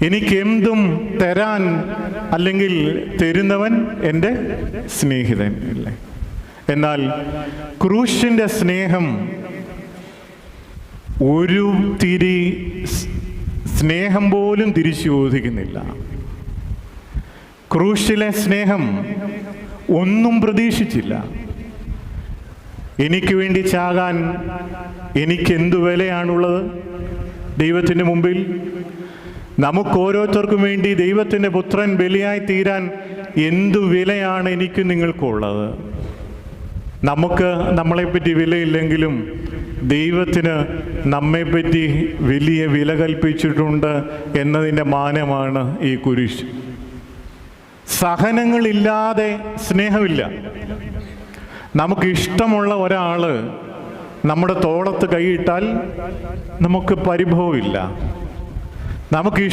എനിക്കെന്തും തരാൻ അല്ലെങ്കിൽ തരുന്നവൻ എൻ്റെ സ്നേഹിതൻ അല്ലേ? എന്നാൽ ക്രൂശിൻ്റെ സ്നേഹം ഒരു തിരി സ്നേഹം പോലും തിരിച്ചു ചോദിക്കുന്നില്ല. ക്രൂശിലെ സ്നേഹം ഒന്നും പ്രതീക്ഷിച്ചില്ല. എനിക്ക് വേണ്ടി ചാകാൻ എനിക്കെന്തു വിലയാണുള്ളത് ദൈവത്തിൻ്റെ മുമ്പിൽ? നമുക്കോരോരുത്തർക്കും വേണ്ടി ദൈവത്തിൻ്റെ പുത്രൻ ബലിയായി തീരാൻ എന്തു വിലയാണ് എനിക്കും നിങ്ങൾക്കുള്ളത്? നമുക്ക് നമ്മളെപ്പറ്റി വിലയില്ലെങ്കിലും ദൈവത്തിന് നമ്മെപ്പറ്റി വലിയ വില കൽപ്പിച്ചിട്ടുണ്ട് എന്നതിൻ്റെ മാനമാണ് ഈ കുരിശ്. സഹനങ്ങളില്ലാതെ സ്നേഹമില്ല. നമുക്കിഷ്ടമുള്ള ഒരാൾ നമ്മുടെ തോളത്ത് കൈയിട്ടാൽ നമുക്ക് പരിഭവമില്ല. നമുക്ക്